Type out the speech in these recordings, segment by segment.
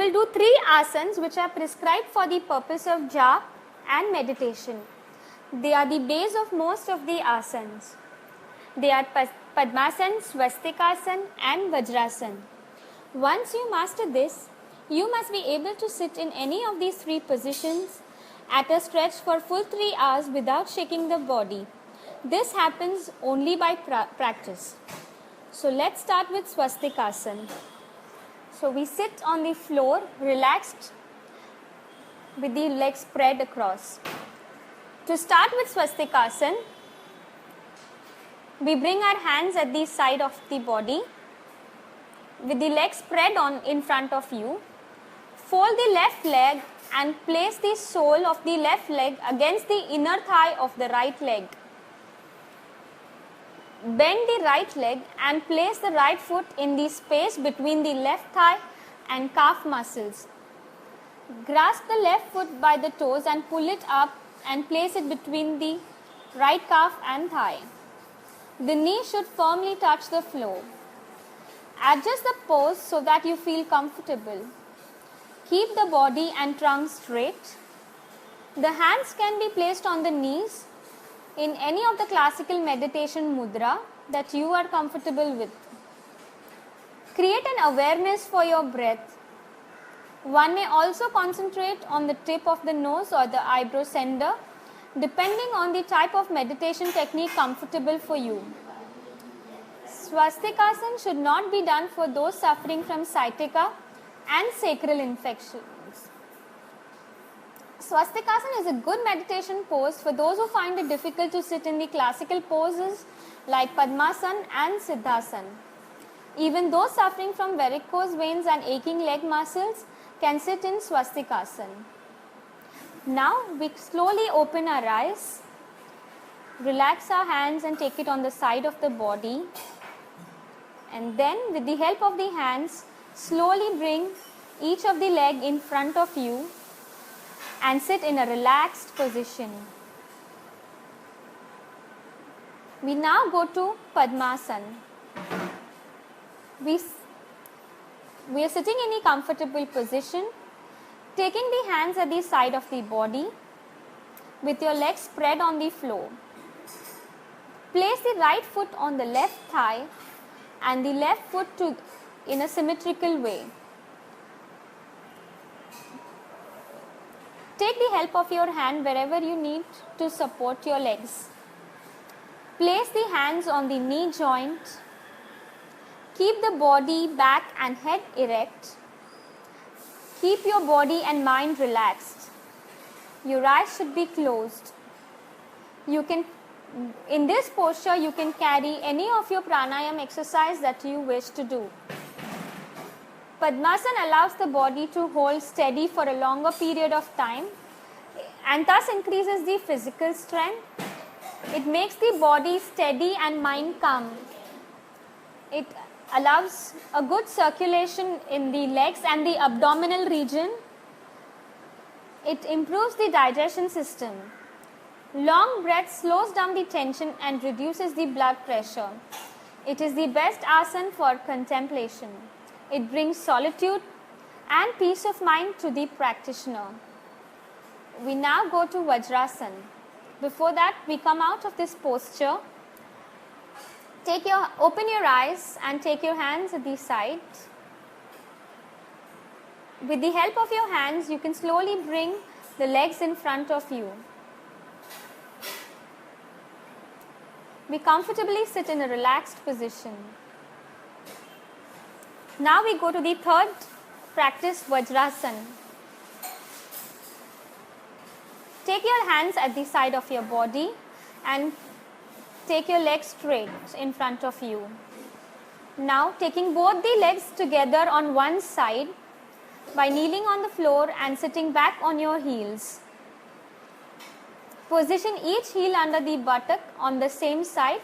will do 3 asanas which are prescribed for the purpose of japa and meditation. They are the base of most of the asanas. They are Padmasan, Swastikasan and Vajrasan. Once you master this, you must be able to sit in any of these 3 positions at a stretch for full 3 hours without shaking the body. This happens only by practice. So let's start with Swastikasan. So we sit on the floor relaxed with the legs spread across. To start with Swastikasan, we bring our hands at the side of the body with the legs spread on in front of you. Fold the left leg and place the sole of the left leg against the inner thigh of the right leg. Bend the right leg and place the right foot in the space between the left thigh and calf muscles. Grasp the left foot by the toes and pull it up and place it between the right calf and thigh. The knee should firmly touch the floor. Adjust the pose so that you feel comfortable. Keep the body and trunk straight. The hands can be placed on the knees in any of the classical meditation mudra that you are comfortable with. Create an awareness for your breath. One may also concentrate on the tip of the nose or the eyebrow center, depending on the type of meditation technique comfortable for you. Swastikasan should not be done for those suffering from sciatica and sacral infections. Swastikasan is a good meditation pose for those who find it difficult to sit in the classical poses like Padmasan and Siddhasan. Even those suffering from varicose veins and aching leg muscles can sit in Swastikasan. Now we slowly open our eyes, relax our hands and take it on the side of the body, and then with the help of the hands slowly bring each of the leg in front of you and sit in a relaxed position. We now go to Padmasan. We are sitting in a comfortable position, taking the hands at the side of the body with your legs spread on the floor. Place the right foot on the left thigh and the left foot in a symmetrical way. Take the help of your hand wherever you need to support your legs. Place the hands on the knee joint. Keep the body back and head erect. Keep your body and mind relaxed. Your eyes should be closed. In this posture, you can carry any of your pranayama exercise that you wish to do. Padmasan allows the body to hold steady for a longer period of time and thus increases the physical strength. It makes the body steady and mind calm. It allows a good circulation in the legs and the abdominal region. It improves the digestion system. Long breath slows down the tension and reduces the blood pressure. It is the best asana for contemplation. It brings solitude and peace of mind to the practitioner. We now go to Vajrasan. Before that, we come out of this posture. Open your eyes and take your hands at the side. With the help of your hands, you can slowly bring the legs in front of you. We comfortably sit in a relaxed position. Now we go to the third practice, Vajrasan. Take your hands at the side of your body and take your legs straight in front of you. Now taking both the legs together on one side by kneeling on the floor and sitting back on your heels. Position each heel under the buttock on the same side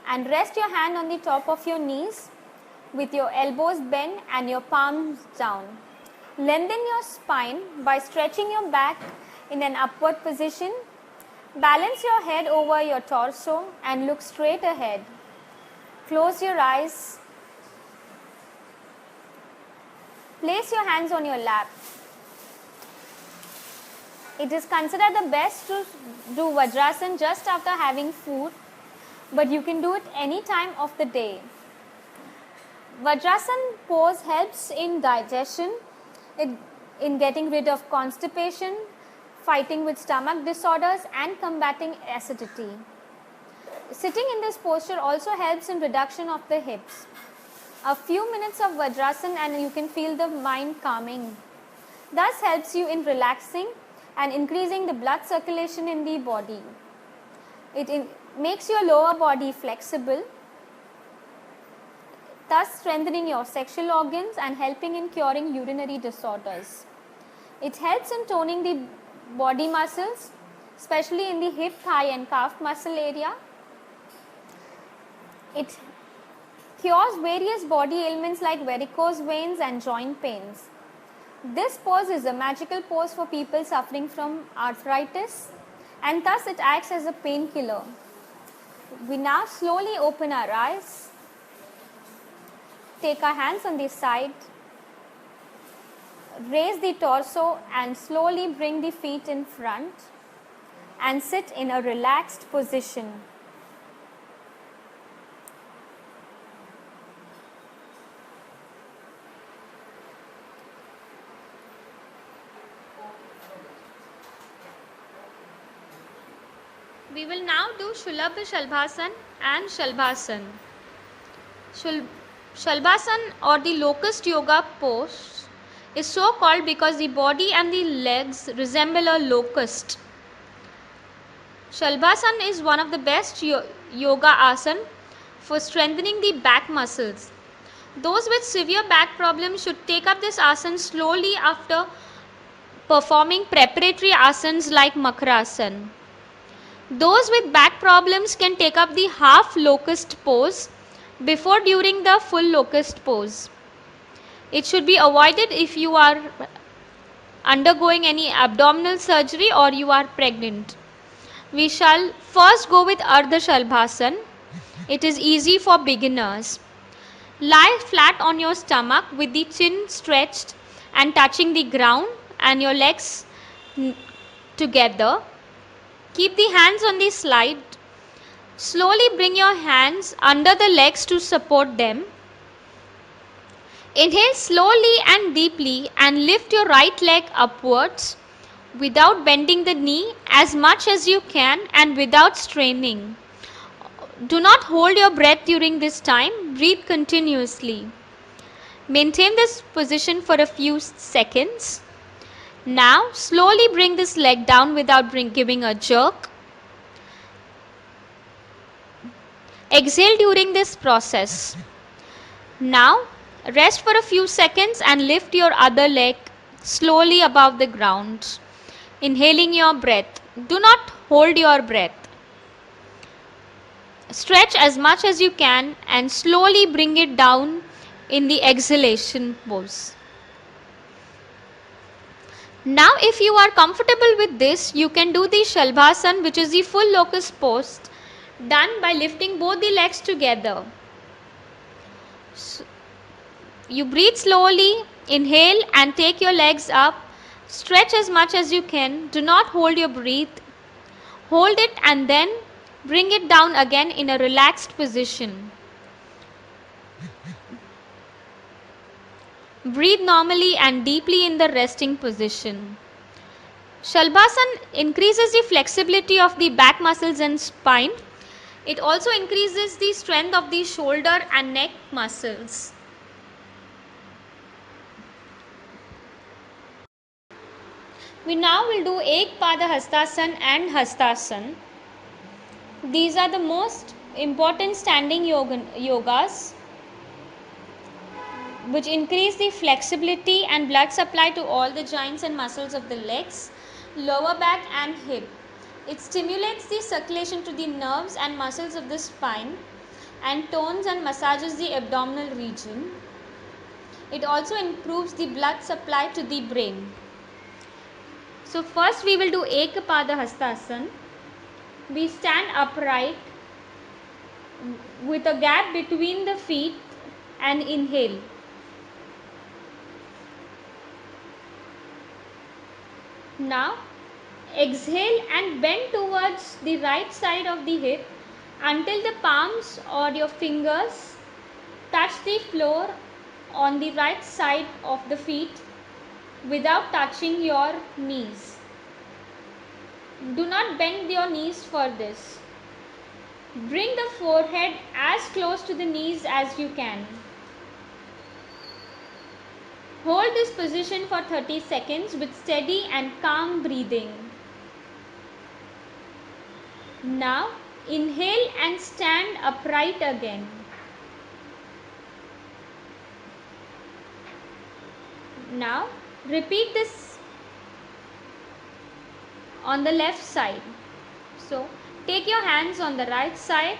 and rest your hand on the top of your knees with your elbows bent and your palms down. Lengthen your spine by stretching your back in an upward position. Balance your head over your torso and look straight ahead. Close your eyes. Place your hands on your lap. It is considered the best to do Vajrasan just after having food, but you can do it any time of the day. Vajrasan pose helps in digestion, in getting rid of constipation, fighting with stomach disorders and combating acidity. Sitting in this posture also helps in reduction of the hips. A few minutes of Vajrasan and you can feel the mind calming. Thus helps you in relaxing and increasing the blood circulation in the body. It makes your lower body flexible, thus strengthening your sexual organs and helping in curing urinary disorders. It helps in toning the body muscles, especially in the hip, thigh and calf muscle area. It cures various body ailments like varicose veins and joint pains. This pose is a magical pose for people suffering from arthritis, and thus it acts as a painkiller. We now slowly open our eyes, take our hands on the side, raise the torso and slowly bring the feet in front and sit in a relaxed position. We will now do Ardh Shalbhasan and Shalbhasan. Shalbhasan or the locust yoga pose is so called because the body and the legs resemble a locust. Shalbhasan is one of the best yoga asana for strengthening the back muscles. Those with severe back problems should take up this asana slowly after performing preparatory asanas like Makarasana. Those with back problems can take up the half locust pose before during the full locust pose. It should be avoided if you are undergoing any abdominal surgery or you are pregnant. We shall first go with Ardh Shalbhasan. It is easy for beginners. Lie flat on your stomach with the chin stretched and touching the ground and your legs together. Keep the hands on the slide. Slowly bring your hands under the legs to support them. Inhale slowly and deeply and lift your right leg upwards without bending the knee as much as you can and without straining. Do not hold your breath during this time. Breathe continuously. Maintain this position for a few seconds. Now slowly bring this leg down without giving a jerk. Exhale during this process. Now rest for a few seconds and lift your other leg slowly above the ground. Inhaling your breath. Do not hold your breath. Stretch as much as you can and slowly bring it down in the exhalation pose. Now if you are comfortable with this, you can do the Shalbhasan, which is the full locust pose, done by lifting both the legs together. So, you breathe slowly, inhale and take your legs up, stretch as much as you can, do not hold your breath, hold it and then bring it down again in a relaxed position. Breathe normally and deeply in the resting position. Shalbhasan increases the flexibility of the back muscles and spine. It also increases the strength of the shoulder and neck muscles. We now will do Ek Pada Hastasan and Hastasan. These are the most important standing yogas which increase the flexibility and blood supply to all the joints and muscles of the legs, lower back and hip. It stimulates the circulation to the nerves and muscles of the spine and tones and massages the abdominal region. It also improves the blood supply to the brain. So first we will do Ek Pada Hastasan. We stand upright with a gap between the feet and inhale. Now exhale and bend towards the right side of the hip until the palms or your fingers touch the floor on the right side of the feet without touching your knees. Do not bend your knees for this. Bring the forehead as close to the knees as you can. Hold this position for 30 seconds with steady and calm breathing. Now inhale and stand upright again. Now repeat this on the left side. So take your hands on the right side,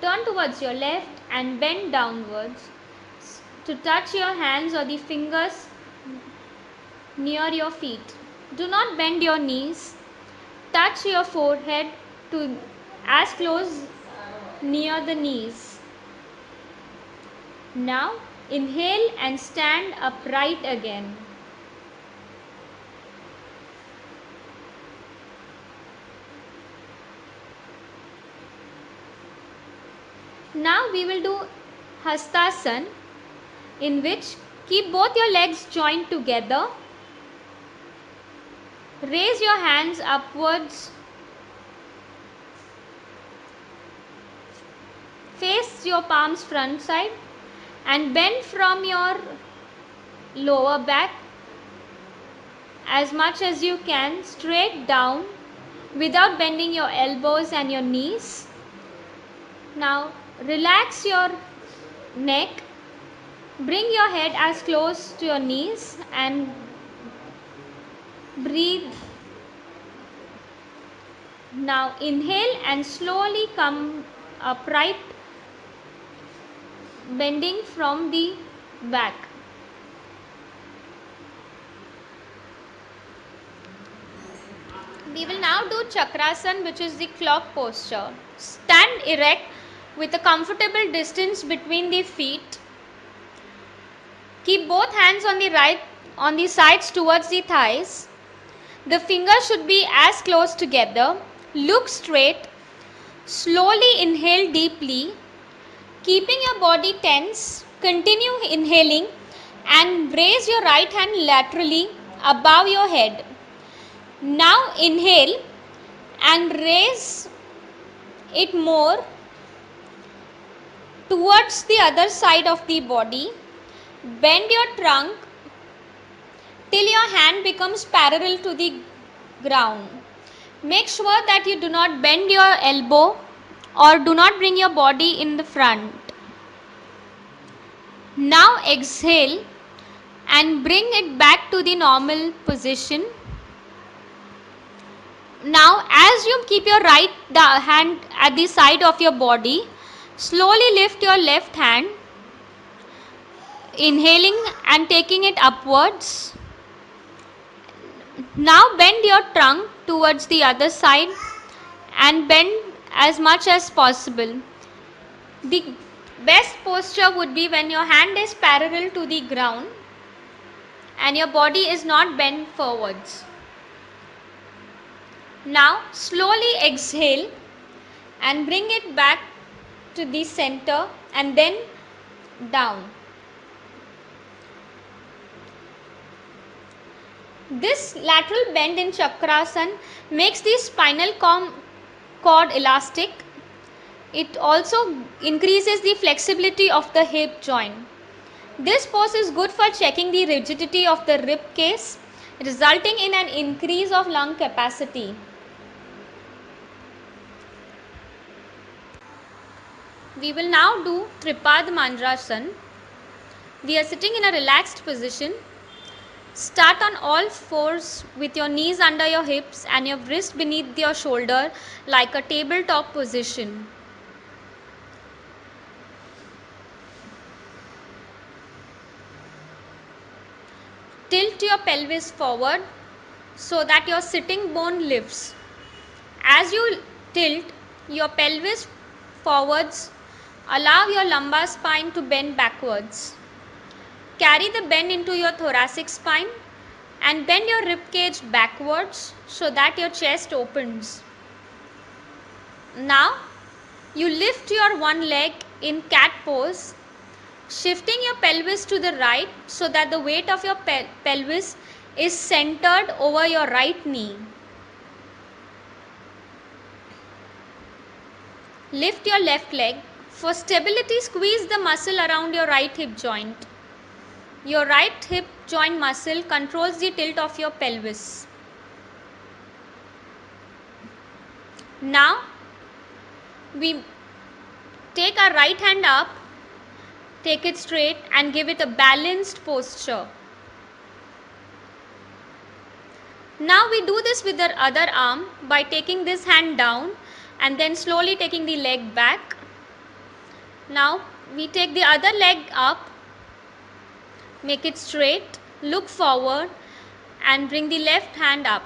turn towards your left and bend downwards to touch your hands or the fingers near your feet. Do not bend your knees. Touch your forehead to as close near the knees. Now inhale and stand upright again. Now we will do Hastasan, in which keep both your legs joined together. Raise your hands upwards. Face your palms front side and bend from your lower back as much as you can straight down without bending your elbows and your knees. Now relax your neck. Bring your head as close to your knees and breathe. Now inhale and slowly come upright, bending from the back. We will now do Chakrasan, which is the clock posture. Stand erect with a comfortable distance between the feet. Keep both hands on the sides towards the thighs. The fingers should be as close together. Look straight. Slowly inhale deeply. Keeping your body tense, continue inhaling and raise your right hand laterally above your head. Now inhale and raise it more towards the other side of the body. Bend your trunk till your hand becomes parallel to the ground. Make sure that you do not bend your elbow or do not bring your body in the front. Now exhale and bring it back to the normal position. Now as you keep your right hand at the side of your body, slowly lift your left hand, inhaling and taking it upwards. Now bend your trunk towards the other side and bend as much as possible. The best posture would be when your hand is parallel to the ground and your body is not bent forwards. Now slowly exhale and bring it back to the center and then down. This lateral bend in Chakrasan makes the spinal cord elastic. It also increases the flexibility of the hip joint. This pose is good for checking the rigidity of the rib cage, resulting in an increase of lung capacity. We will now do Tripad Manjrasan. We are sitting in a relaxed position. Start on all fours with your knees under your hips and your wrist beneath your shoulder like a tabletop position. Tilt your pelvis forward so that your sitting bone lifts. As you tilt your pelvis forwards, allow your lumbar spine to bend backwards. carry the bend into your thoracic spine and bend your rib cage backwards so that your chest opens. Now you lift your one leg in cat pose, shifting your pelvis to the right so that the weight of your pelvis is centered over your right knee. Lift your left leg. For stability, squeeze the muscle around your right hip joint. Your right hip joint muscle controls the tilt of your pelvis. Now we take our right hand up, take it straight and give it a balanced posture. Now we do this with our other arm by taking this hand down and then slowly taking the leg back. Now we take the other leg up, make it straight, look forward and bring the left hand up.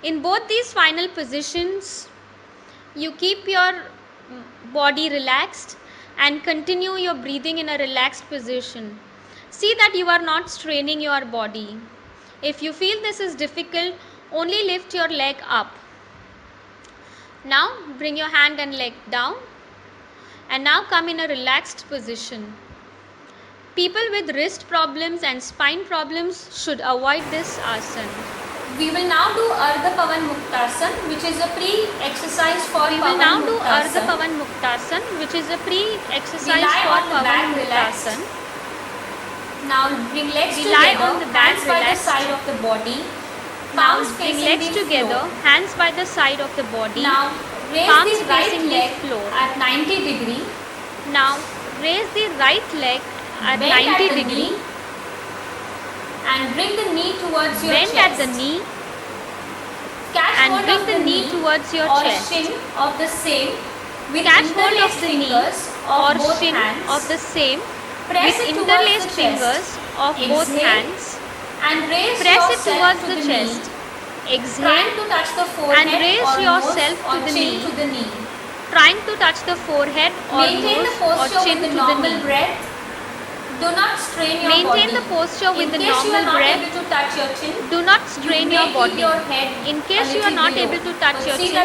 In both these final positions, you keep your body relaxed and continue your breathing in a relaxed position. See that you are not straining your body. If you feel this is difficult, only lift your leg up. Now bring your hand and leg down and now come in a relaxed position. People with wrist problems and spine problems should avoid this asana. We will now do Ardh Muktasan, which is a pre-exercise for Pawan Muktasan. Now bring legs together, on the hands by the side of the body. Now bring legs together, hands by the side of the body. Now raise the right leg at 90 degree. Now raise the right leg at 90 degree. And bring the knee towards your chest. Bend at the knee. And bring the knee towards your chest. Shin of the same. Catch hold of the knee or shin of the same with interlaced fingers of both hands. And press it towards the chest. Exhale and raise yourself to the knee. Trying to touch the forehead or nose or chin to the knee. Do not strain your body. Maintain the posture with the normal breath. Do not strain your body. In case you are not able to touch your chin,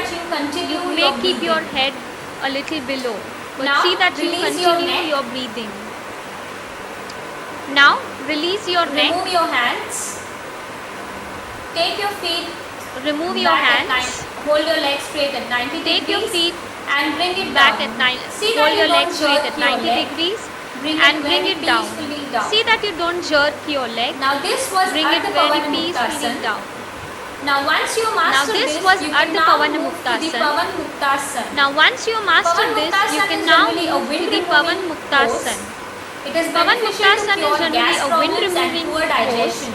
you may keep your head a little below. But see that you continue your breathing. Now release your neck. Remove your hands. Take your feet. Remove your hands. Hold your legs straight at 90 degrees. Take your feet and bring it back at 90. Hold your legs straight at 90 degrees. And bring it down. See that you don't jerk your leg. Now this was bring it very peacefully down. Now once you master this, you can now move to the Pawan Muktasan. Now once you master this, you can now move to the Pawan Muktasan. Pawan Muktasan is generally a wind-removing pose.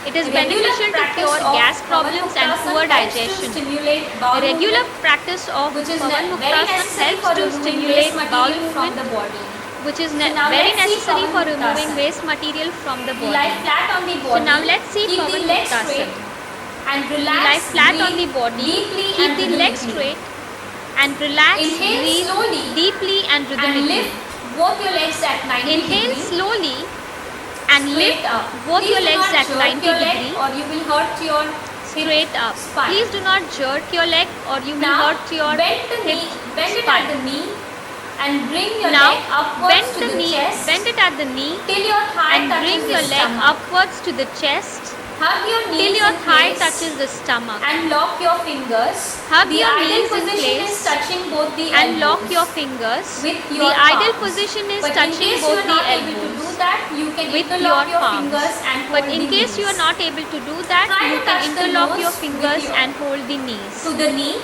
It is beneficial to cure gas problems and poor digestion. A regular practice of Pawan Muktasan helps to stimulate bowel movement, which is very necessary for removing waste material from the body. So now let's see Pawan Muktasan. Lie flat on the body, keep the legs straight and relax, breathe deeply and rhythmically. Inhale slowly and lift both your legs at 90 degrees or you will hurt your straight up. Please do not jerk your leg or you will hurt your hip spine. And bring your leg upwards to the chest. Bend it at the knee till your thigh and bring your leg upwards to the chest. Hug your knees till your thigh touches the stomach. And lock your fingers. Hug your knees in place touching both the and lock your fingers. With your the ideal position is touching both the elbows with your palms. But in case you are not able to do that, you can interlock your fingers and hold the knees. To the knee.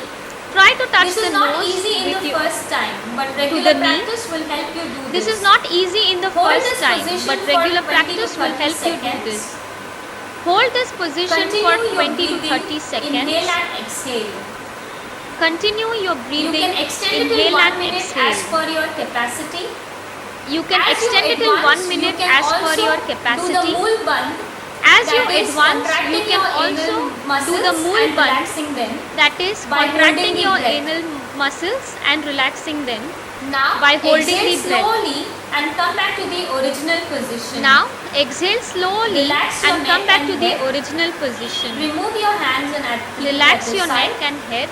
Try to touch the nose with your first time, but regular practice will help you do this. This is not easy in the first time, but regular practice will help you do this. Hold this position for 20 to 30 seconds. Inhale and exhale. Continue your breathing. You can extend it till 1 minute as per your capacity. You can extend it till 1 minute as per your capacity. As you advance, you can also do the mool band, that is contracting your anal muscles and relaxing them. Now by holding exhale the breath. slowly and come back to the original position. Now exhale slowly Relax your and come neck back and to the head. original position. Remove your hands and keep it at Relax the your side. neck and head.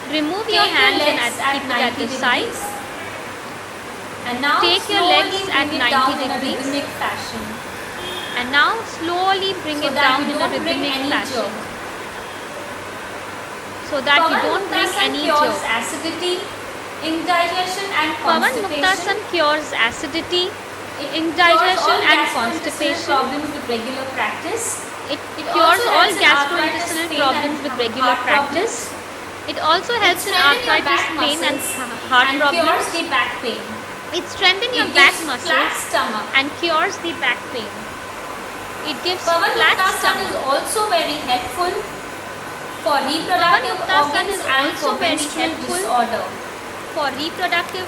Remove Take your hands and legs keep it at the side. degrees. And now Take your slowly legs bring at it 90 down in a degrees. rhythmic fashion. And now slowly bring So it that down you in a don't bring rhythmic any fashion. jerk. So that you Pawan don't bring Muktasan any cures jerk. acidity, indigestion and Pawan constipation. Muktasan cures acidity, It indigestion cures all and gastrointestinal constipation. problems with regular practice. It It cures also all helps in arthritis, gastrointestinal pain problems and with regular heart practice. It also helps in strengthens your arthritis, back pain and muscles heart and problems. cures the back pain. It strengthens your It back gives flat muscles stomach. and cures the back pain. It gives Pawan flat Muktasan is stomach. also very helpful for Pawan reproductive Muktasan organs is and also for very menstrual helpful disorder. for reproductive